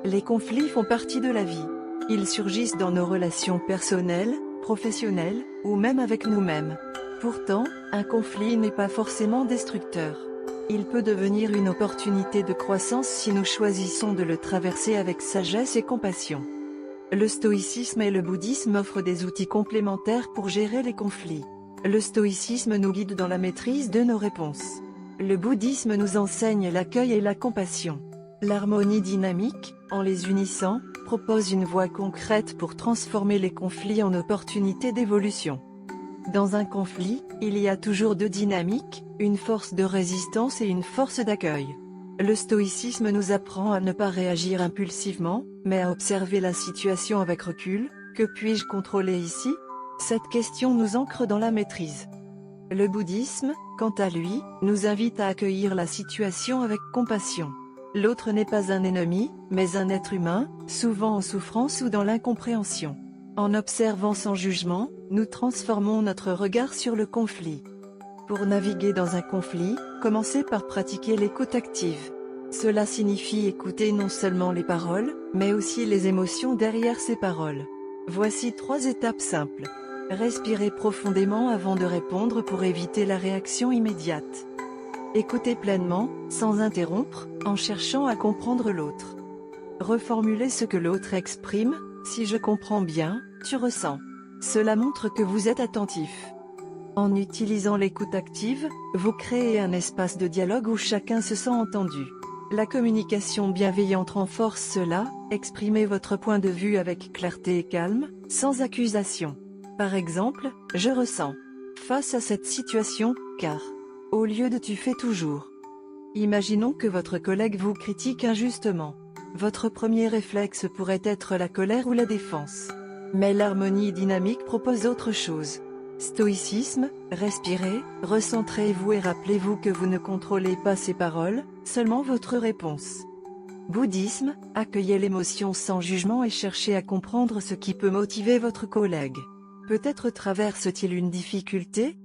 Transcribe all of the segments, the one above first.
Les conflits font partie de la vie. Ils surgissent dans nos relations personnelles, professionnelles, ou même avec nous-mêmes. Pourtant, un conflit n'est pas forcément destructeur. Il peut devenir une opportunité de croissance si nous choisissons de le traverser avec sagesse et compassion. Le stoïcisme et le bouddhisme offrent des outils complémentaires pour gérer les conflits. Le stoïcisme nous guide dans la maîtrise de nos réponses. Le bouddhisme nous enseigne l'accueil et la compassion. L'harmonie dynamique, en les unissant, propose une voie concrète pour transformer les conflits en opportunités d'évolution. Dans un conflit, il y a toujours deux dynamiques, une force de résistance et une force d'accueil. Le stoïcisme nous apprend à ne pas réagir impulsivement, mais à observer la situation avec recul. Que puis-je contrôler ici? Cette question nous ancre dans la maîtrise. Le bouddhisme, quant à lui, nous invite à accueillir la situation avec compassion. L'autre n'est pas un ennemi, mais un être humain, souvent en souffrance ou dans l'incompréhension. En observant sans jugement, nous transformons notre regard sur le conflit. Pour naviguer dans un conflit, commencez par pratiquer l'écoute active. Cela signifie écouter non seulement les paroles, mais aussi les émotions derrière ces paroles. Voici 3 étapes simples. Respirez profondément avant de répondre pour éviter la réaction immédiate. Écoutez pleinement, sans interrompre, en cherchant à comprendre l'autre. Reformulez ce que l'autre exprime. Si je comprends bien, tu ressens. Cela montre que vous êtes attentif. En utilisant l'écoute active, vous créez un espace de dialogue où chacun se sent entendu. La communication bienveillante renforce cela. Exprimez votre point de vue avec clarté et calme, sans accusation. Par exemple, je ressens. Face à cette situation, car. Au lieu de tu fais toujours. Imaginons que votre collègue vous critique injustement. Votre premier réflexe pourrait être la colère ou la défense. Mais l'harmonie dynamique propose autre chose. Stoïcisme, respirez, recentrez-vous et rappelez-vous que vous ne contrôlez pas ces paroles, seulement votre réponse. Bouddhisme, accueillez l'émotion sans jugement et cherchez à comprendre ce qui peut motiver votre collègue. Peut-être traverse-t-il une difficulté?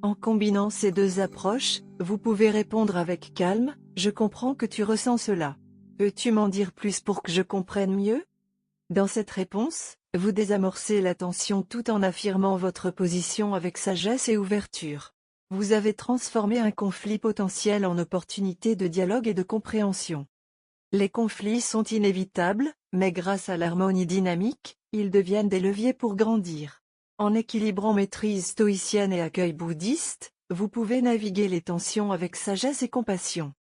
En combinant ces 2 approches, vous pouvez répondre avec calme, je comprends que tu ressens cela. Peux-tu m'en dire plus pour que je comprenne mieux? Dans cette réponse, vous désamorcez la tension tout en affirmant votre position avec sagesse et ouverture. Vous avez transformé un conflit potentiel en opportunité de dialogue et de compréhension. Les conflits sont inévitables, mais grâce à l'harmonie dynamique, ils deviennent des leviers pour grandir. En équilibrant maîtrise stoïcienne et accueil bouddhiste, vous pouvez naviguer les tensions avec sagesse et compassion.